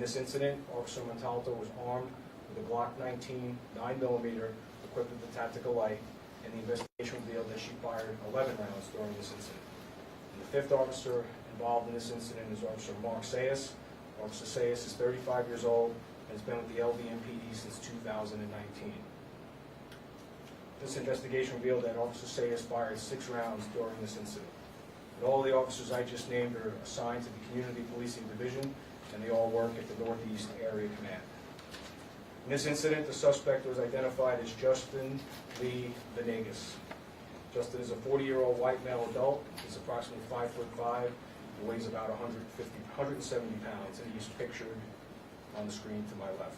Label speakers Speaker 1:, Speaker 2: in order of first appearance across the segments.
Speaker 1: this incident, Officer Montalto was armed with a Glock 19 9mm equipped with a tactical light, and the investigation revealed that she fired 11 rounds during this incident. And the fifth officer involved in this incident is Officer Mark Sayas. Officer Sayas is 35 years old and has been with the LVMPD since 2019. This investigation revealed that Officer Sayas fired 6 rounds during this incident. And all the officers I just named are assigned to the Community Policing Division, and they all work at the Northeast Area Command. In this incident, the suspect was identified as Justin Lee Venegas. Justin is a 40-year-old white male adult. He's approximately 5'5", and weighs about 170 pounds, and he's pictured on the screen to my left.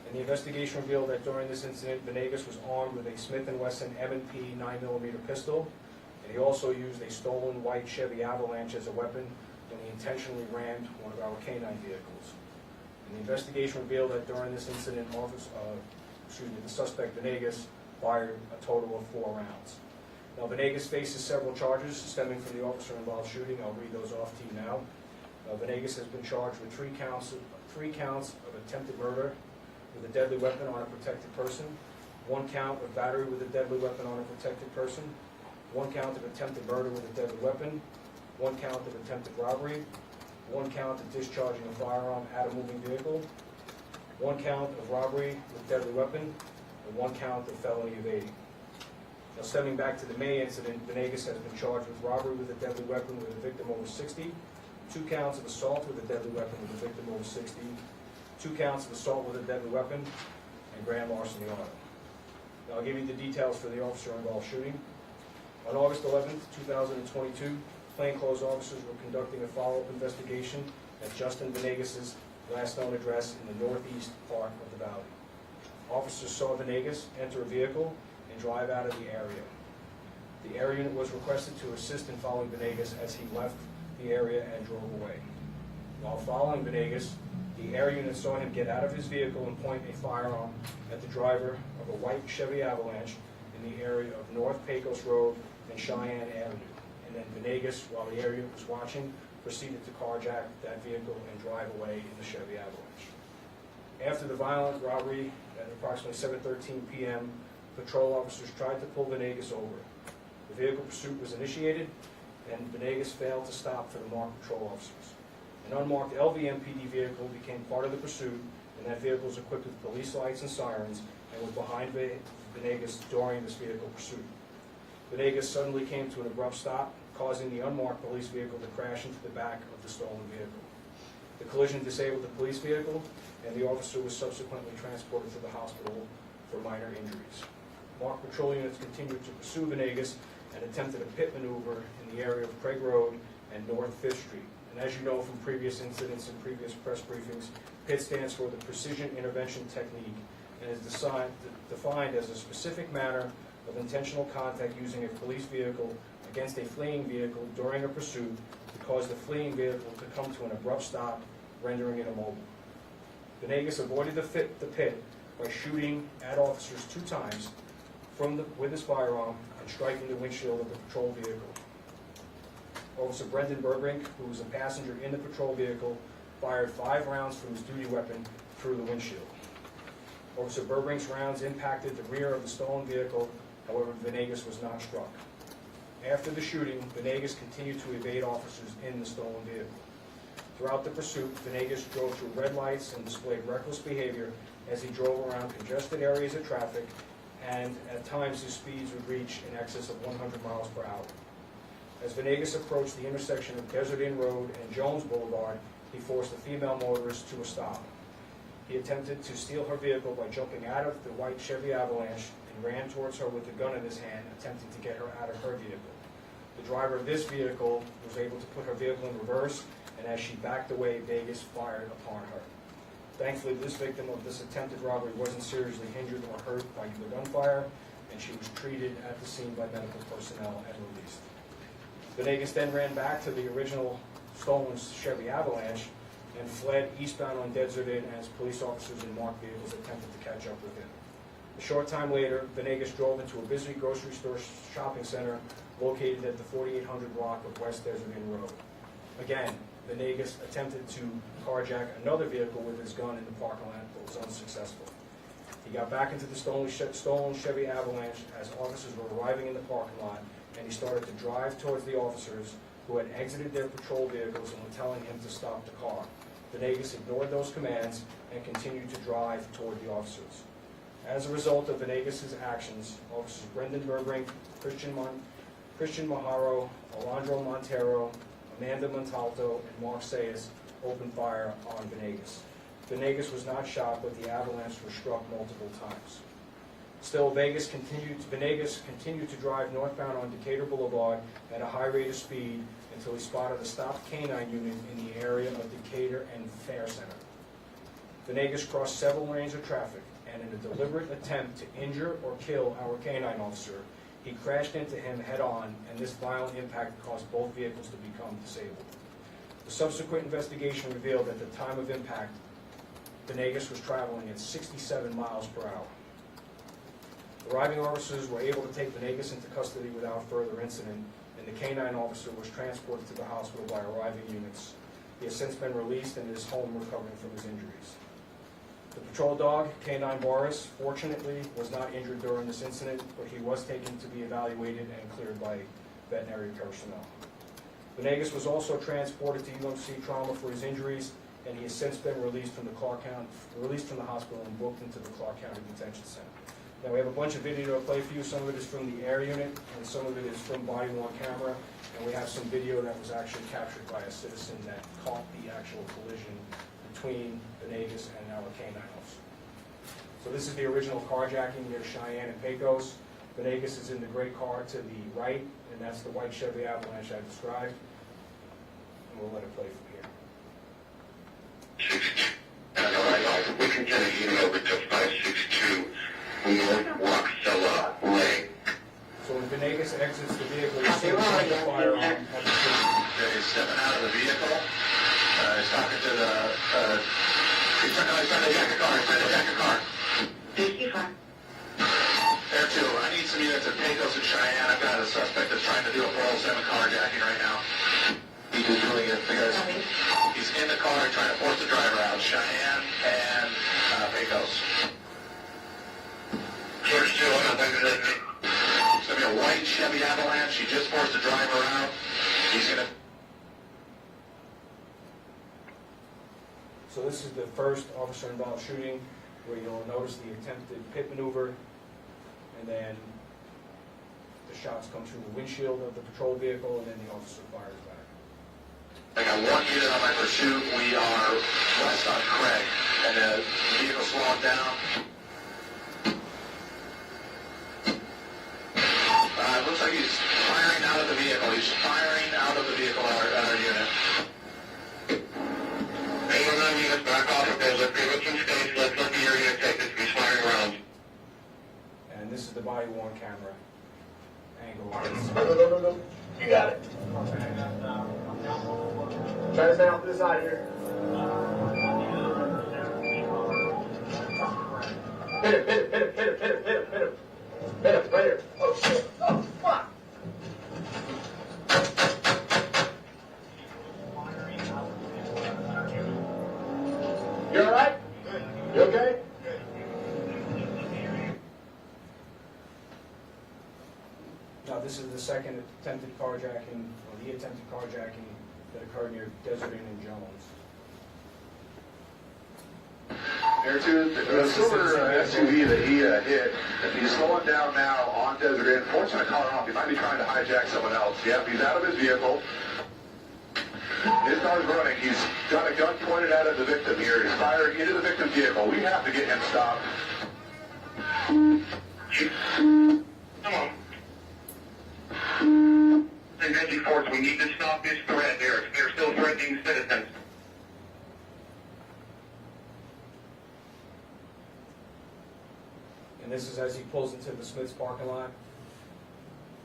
Speaker 1: And the investigation revealed that during this incident, Venegas was armed with a Smith & Wesson M&P 9mm pistol, and he also used a stolen white Chevy Avalanche as a weapon when he intentionally rammed one of our Canine vehicles. And the investigation revealed that during this incident, the suspect Venegas fired a total of 4 rounds. Now, Venegas faces several charges stemming from the officer-involved shooting. I'll read those off to you now. Venegas has been charged with 3 counts of attempted murder with a deadly weapon on a protected person, 1 count of battery with a deadly weapon on a protected person, 1 count of attempted murder with a deadly weapon, 1 count of attempted robbery, 1 count of discharging a firearm at a moving vehicle, 1 count of robbery with deadly weapon, and 1 count of felony evading. Now, stemming back to the May incident, Venegas has been charged with robbery with a deadly weapon with a victim over 60, 2 counts of assault with a deadly weapon with a victim over 60, 2 counts of assault with a deadly weapon, and grand larceny auto. Now, I'll give you the details for the officer-involved shooting. On August 11th, 2022, plainclothes officers were conducting a follow-up investigation at Justin Venegas' last known address in the northeast part of the valley. Officers saw Venegas enter a vehicle and drive out of the area. The air unit was requested to assist in following Venegas as he left the area and drove away. While following Venegas, the air unit saw him get out of his vehicle and point a firearm at the driver of a white Chevy Avalanche in the area of North Pecos Road and Cheyenne Avenue. And then Venegas, while the air unit was watching, proceeded to carjack that vehicle and drive away in the Chevy Avalanche. After the violent robbery at approximately 7:13 p.m., patrol officers tried to pull Venegas over. The vehicle pursuit was initiated, and Venegas failed to stop for the marked patrol officers. An unmarked LVMPD vehicle became part of the pursuit, and that vehicle was equipped with police lights and sirens and was behind Venegas during this vehicle pursuit. Venegas suddenly came to an abrupt stop, causing the unmarked police vehicle to crash into the back of the stolen vehicle. The collision disabled the police vehicle, and the officer was subsequently transported to the hospital for minor injuries. Marked patrol units continued to pursue Venegas and attempted a pit maneuver in the area of Craig Road and North 5th Street. And as you know from previous incidents and previous press briefings, PIT stands for the Precision Intervention Technique and is defined as a specific manner of intentional contact using a police vehicle against a fleeing vehicle during a pursuit to cause the fleeing vehicle to come to an abrupt stop, rendering it immobile. Venegas avoided the pit by shooting at officers 2 times with his firearm and striking the windshield of the patrol vehicle. Officer Brendan Burbrink, who was a passenger in the patrol vehicle, fired 5 rounds from his duty weapon through the windshield. Officer Burbrink's rounds impacted the rear of the stolen vehicle, however, Venegas was not struck. After the shooting, Venegas continued to evade officers in the stolen vehicle. Throughout the pursuit, Venegas drove through red lights and displayed reckless behavior as he drove around congested areas of traffic, and at times his speeds would reach in excess of 100 miles per hour. As Venegas approached the intersection of Desert Inn Road and Jones Boulevard, he forced a female motorist to a stop. He attempted to steal her vehicle by jumping out of the white Chevy Avalanche and ran towards her with a gun in his hand, attempting to get her out of her vehicle. The driver of this vehicle was able to put her vehicle in reverse, and as she backed away, Venegas fired upon her. Thankfully, this victim of this attempted robbery wasn't seriously injured or hurt by the gunfire, and she was treated at the scene by medical personnel and released. Venegas then ran back to the original stolen Chevy Avalanche and fled eastbound on Desert Inn as police officers in marked vehicles attempted to catch up with him. A short time later, Venegas drove into a busy grocery store shopping center located at the 4800 block of West Desert Inn Road. Again, Venegas attempted to carjack another vehicle with his gun in the parking lot, but was unsuccessful. He got back into the stolen Chevy Avalanche as officers were arriving in the parking lot, and he started to drive towards the officers who had exited their patrol vehicles and were telling him to stop the car. Venegas ignored those commands and continued to drive toward the officers. As a result of Venegas' actions, Officers Brendan Burbrink, Christian Maharo, Alondro Montero, Amanda Montalto, and Mark Sayas opened fire on Venegas. Venegas was not shot, but the Avalanche was struck multiple times. Still, Venegas continued to drive northbound on Decatur Boulevard at a high rate of speed until he spotted a stopped Canine unit in the area of Decatur and Fair Center. Venegas crossed several lanes of traffic, and in a deliberate attempt to injure or kill our Canine officer, he crashed into him head-on, and this violent impact caused both vehicles to become disabled. The subsequent investigation revealed at the time of impact, Venegas was traveling at 67 miles per hour. Arriving officers were able to take Venegas into custody without further incident, and the Canine officer was transported to the hospital by arriving units. He has since been released and is home recovering from his injuries. The patrol dog, Canine Boris, fortunately was not injured during this incident, but he was taken to be evaluated and cleared by veterinary personnel. Venegas was also transported to UMC Trauma for his injuries, and he has since been released from the hospital and booked into the Clark County Detention Center. Now we have a bunch of video to play for you. Some of it is from the air unit, and some of it is from body-worn camera, and we have some video that was actually captured by a citizen that caught the actual collision between Venegas and our Canine officer. So this is the original carjacking near Cheyenne and Pecos. Venegas is in the gray car to the right, and that's the white Chevy Avalanche I described. And we'll let it play from here.
Speaker 2: We can get a unit over to 562 North Roxella Lane.
Speaker 1: So when Venegas exits the vehicle, you see the fire on the scene.
Speaker 2: He's stepping out of the vehicle. He's talking to the... he's trying to jack a car. He's trying to jack a car.
Speaker 3: 55.
Speaker 2: There too. I need some units at Pecos and Cheyenne. I've got a suspect that's trying to do a 407 carjacking right now. He's just doing it because he's in the car trying to force the driver out. Cheyenne and Pecos. First two, I don't think there's anything. It's going to be a white Chevy Avalanche. He just forced the driver out. He's going to...
Speaker 1: So this is the first officer-involved shooting, where you'll notice the attempted pit maneuver, and then the shots come through the windshield of the patrol vehicle, and then the officer fires back.
Speaker 2: I got one unit on my pursuit. We are west on Craig, and the vehicle slowing down. Looks like he's firing out of the vehicle. He's firing out of the vehicle at our unit. Anyone on units back off a bit. Let's give it some space. Let's let the unit take this. He's firing around.
Speaker 1: And this is the body-worn camera angle.
Speaker 4: No. You got it. Try to stay off to the side here. Hit him. Hit him, right here. Oh, shit. Oh, fuck. You all right? You okay?
Speaker 1: Now, this is the second attempted carjacking, or the attempted carjacking that occurred near Desert Inn and Jones.
Speaker 2: There too, the silver SUV that he hit, he's slowing down now on Desert Inn. Fortunately, cut off. He might be trying to hijack someone else. Yep, he's out of his vehicle. His car's running. He's got a gun pointed at the victim here. He's firing into the victim's vehicle. We have to get him stopped. Come on. Deadly force. We need to stop this threat. They're still threatening citizens.
Speaker 1: And this is as he pulls into the Smith's parking lot.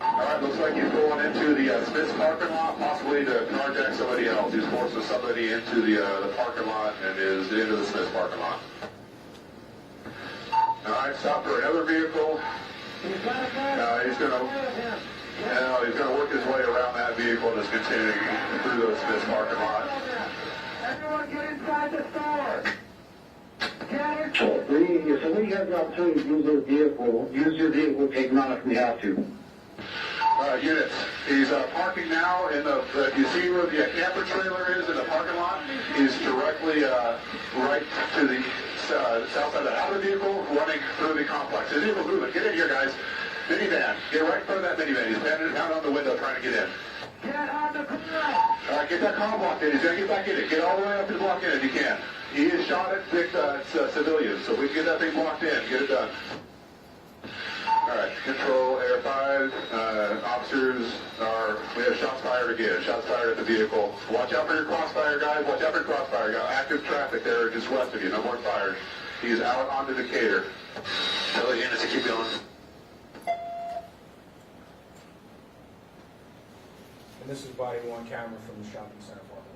Speaker 2: All right, looks like he's going into the Smith's parking lot, possibly to carjack somebody else. He's forcing somebody into the parking lot and is into the Smith's parking lot. All right, stop for another vehicle. He's going to Now he's going to work his way around that vehicle, just continuing through this parking lot.
Speaker 4: Everyone get inside the store. Get
Speaker 3: So when you have the opportunity to use your vehicle, take him out if we have to.
Speaker 2: Units. He's parking now in the, if you see where the camper trailer is in the parking lot, he's directly right to the south side of the outer vehicle, running through the complex. The vehicle's moving. Get in here, guys. Minivan. Get right in front of that minivan. He's panning out on the window trying to get in.
Speaker 4: Get on the car.
Speaker 2: Get that car blocked in. He's going to get back in it. Get all the way up to the block in if you can. He is shot at civilians, so we can get that thing blocked in. Get it done. All right, control, Air 5, officers we have shots fired again. Shots fired at the vehicle. Watch out for your crossfire, guys. Watch out for your crossfire. Got active traffic there just west of you. No more fires. He's out onto Decatur. Tell the units to keep going.
Speaker 1: And this is body-worn camera from the shopping center parking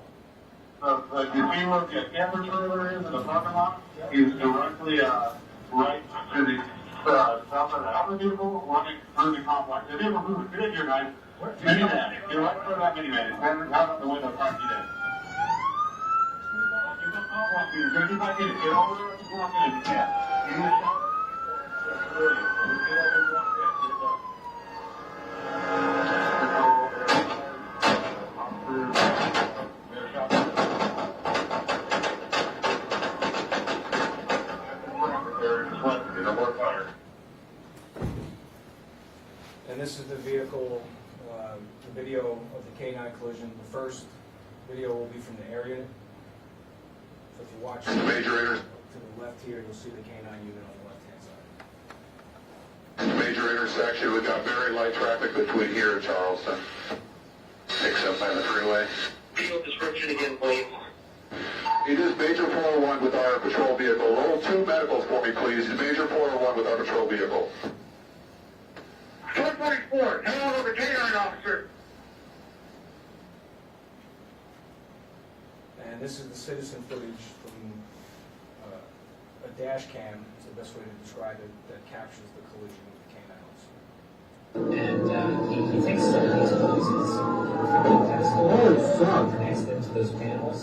Speaker 1: lot.
Speaker 3: Like you see where the camper trailer is in the parking lot? He's directly right to the south of the outer vehicle, running through the complex. The vehicle moving. Get in here, guys. Minivan. Get right in front of that minivan. He's running out of the window trying to get in. Get that car block in. Get back in it. Get over there and block in if you can. You need a shot. Get over and block in. Get it done.
Speaker 1: And this is the vehicle, the video of the Canine collision. The first video will be from the air unit. So if you watch
Speaker 2: Major
Speaker 1: to the left here, you'll see the Canine unit on the left-hand side.
Speaker 2: Major intersection. We've got very light traffic between here and Charleston. 6 by the freeway.
Speaker 3: Vehicle description again, please.
Speaker 2: It is Major 401 with our patrol vehicle. Roll 2 medicals for me, please. Major 401 with our patrol vehicle.
Speaker 4: 444, hello over Canine officer.
Speaker 1: And this is the citizen footage from a dash cam, is the best way to describe it, that captures the collision with the Canine officer.
Speaker 5: And he takes some of these poses, pedestal, connects them to those panels,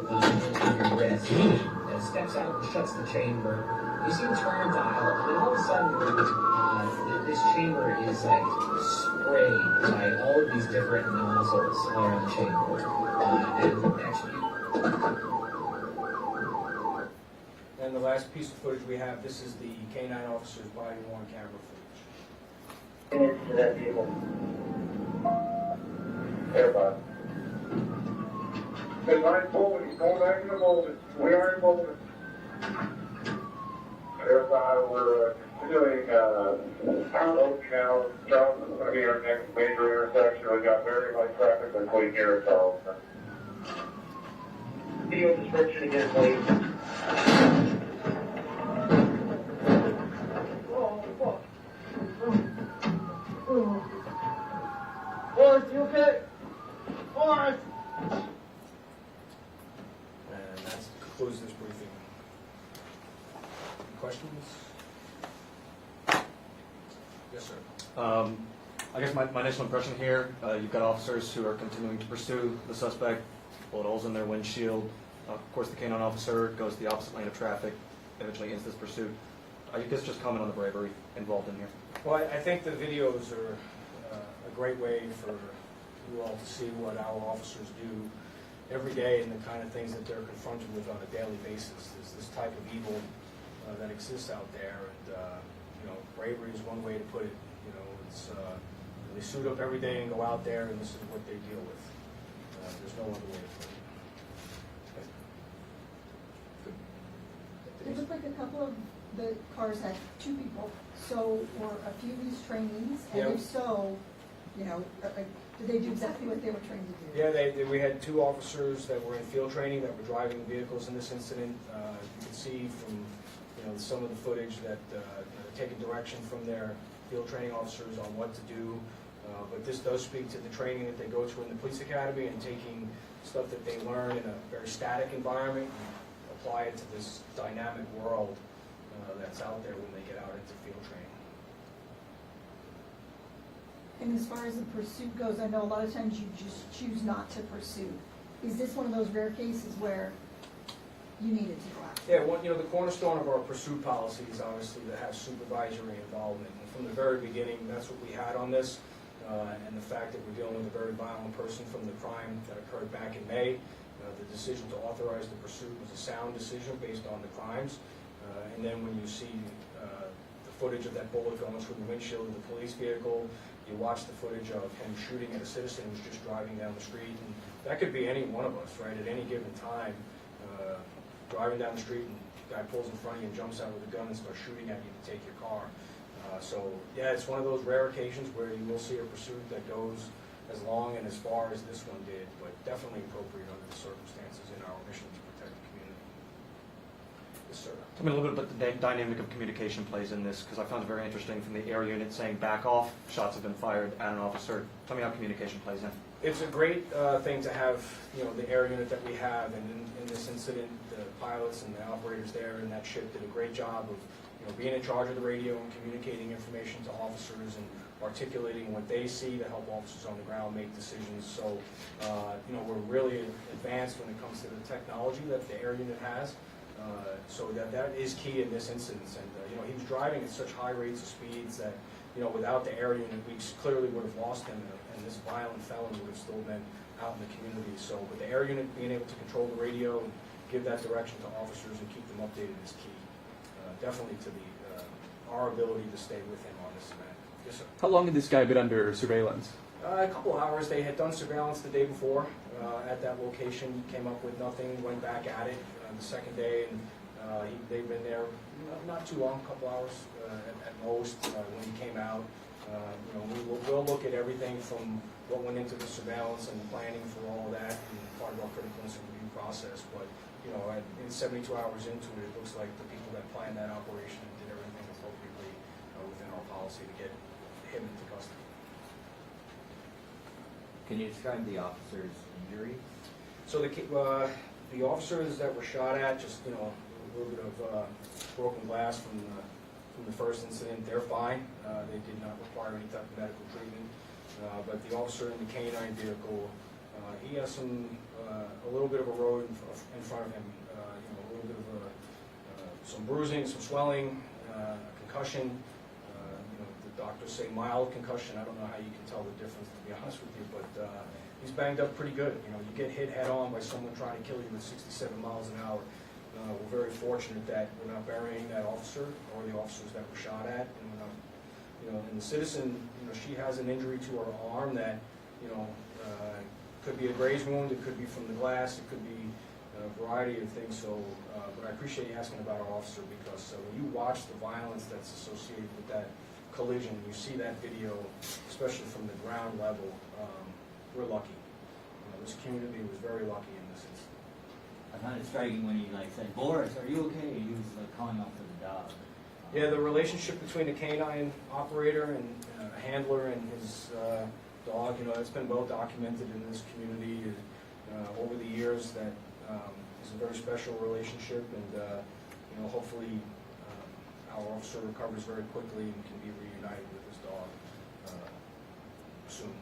Speaker 5: under rest, and steps out and shuts the chamber. You see him turn a dial, and then all of a sudden, this chamber is like sprayed by all of these different nozzles all around the chamber. And actually,
Speaker 1: And the last piece of footage we have, this is the Canine officer's body-worn camera footage.
Speaker 3: Into that vehicle. Air 5.
Speaker 4: Good night, Pullman. He's going back in the Pullman. We are in Pullman. Air 5, we're doing Oak now. Charleston's going to be our next major intersection. We've got very light traffic between here and Charleston.
Speaker 3: Video description again, please.
Speaker 4: Boris, you okay? Boris!
Speaker 1: And that concludes this briefing. Any questions? Yes, sir.
Speaker 6: I guess my initial impression here, you've got officers who are continuing to pursue the suspect, bullet holes in their windshield. Of course, the canine officer goes the opposite lane of traffic, eventually ends this pursuit. You guys just comment on the bravery involved in here.
Speaker 1: Well, I think the videos are a great way for you all to see what our officers do every day and the kind of things that they're confronted with on a daily basis. There's this type of evil that exists out there, and bravery is one way to put it. It's they suit up every day and go out there, and this is what they deal with. There's no other way to put it.
Speaker 7: It looked like a couple of the cars had 2 people, so were a few of these trainings, and
Speaker 1: Yeah.
Speaker 7: if so, did they do exactly what they were trained to do?
Speaker 1: Yeah, we had 2 officers that were in field training that were driving vehicles in this incident. You can see from some of the footage that they're taking direction from their field training officers on what to do. But this does speak to the training that they go to in the police academy and taking stuff that they learn in a very static environment and apply it to this dynamic world that's out there when they get out into field training.
Speaker 7: And as far as the pursuit goes, I know a lot of times you just choose not to pursue. Is this one of those rare cases where you needed to go after?
Speaker 1: Yeah, well, the cornerstone of our pursuit policy is obviously to have supervisory involvement. And from the very beginning, that's what we had on this. And the fact that we're dealing with a very violent person from the crime that occurred back in May. The decision to authorize the pursuit was a sound decision based on the crimes. And then when you see the footage of that bullet going through the windshield of the police vehicle, you watch the footage of him shooting at a citizen who's just driving down the street. And that could be any one of us, right, at any given time. Driving down the street and the guy pulls in front of you and jumps out with a gun and starts shooting at you to take your car. So, yeah, it's one of those rare occasions where you will see a pursuit that goes as long and as far as this one did, but definitely appropriate under the circumstances in our mission to protect the community. Yes, sir.
Speaker 6: Tell me a little bit about the dynamic of communication plays in this, because I found it very interesting from the air unit saying back off, shots have been fired at an officer. Tell me how communication plays in.
Speaker 1: It's a great thing to have, the air unit that we have, and in this incident, the pilots and the operators there in that ship did a great job of, being in charge of the radio and communicating information to officers and articulating what they see to help officers on the ground make decisions. So, we're really advanced when it comes to the technology that the air unit has. So that is key in this instance. And, he was driving at such high rates of speeds that, without the air unit, we clearly would have lost him, and this violent felon would have still been out in the community. So, with the air unit being able to control the radio and give that direction to officers and keep them updated is key. Definitely to our ability to stay with him on this event. Yes, sir.
Speaker 8: How long had this guy been under surveillance?
Speaker 1: A couple hours. They had done surveillance the day before at that location, came up with nothing, went back at it the second day, and they've been there not too long, a couple hours at most when he came out. We'll look at everything from what went into the surveillance and the planning for all of that, and part of our critical incident review process. But in 72 hours into it, it looks like the people that planned that operation did everything appropriately within our policy to get him into custody.
Speaker 9: Can you describe the officer's injury?
Speaker 1: So the officers that were shot at, just a little bit of broken glass from the first incident, they're fine. They did not require any type of medical treatment. But the officer in the Canine vehicle, he has a little bit of a road in front of him. A little bit of some bruising, some swelling, concussion. The doctors say mild concussion. I don't know how you can tell the difference, to be honest with you, but he's banged up pretty good. You get hit head on by someone trying to kill you with 67 miles an hour. We're very fortunate that we're not burying that officer or the officers that were shot at, and we're not, and the citizen, she has an injury to her arm that, could be a graze wound, it could be from the glass, it could be a variety of things. So, but I appreciate you asking about our officer, because when you watch the violence that's associated with that collision, you see that video, especially from the ground level, we're lucky. This community was very lucky in this instance.
Speaker 9: I found it striking when he said, "Boris, are you okay?" He was calling out for the dog.
Speaker 1: Yeah, the relationship between the canine operator and a handler and his dog, it's been well documented in this community over the years. That is a very special relationship, and hopefully our officer recovers very quickly and can be reunited with his dog soon.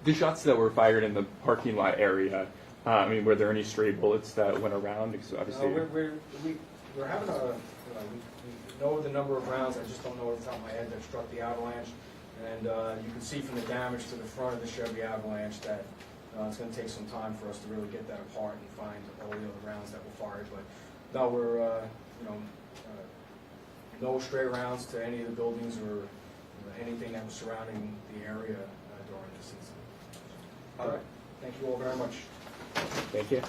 Speaker 8: The shots that were fired in the parking lot area, were there any stray bullets that went around? Because obviously,
Speaker 1: we're having we know the number of rounds. I just don't know off the top of my head that struck the Avalanche. And you can see from the damage to the front of the Chevy Avalanche that it's going to take some time for us to really get that apart and find all the other rounds that were fired. But no, we're no stray rounds to any of the buildings or anything that was surrounding the area during this incident. All right. Thank you all very much.
Speaker 8: thank you.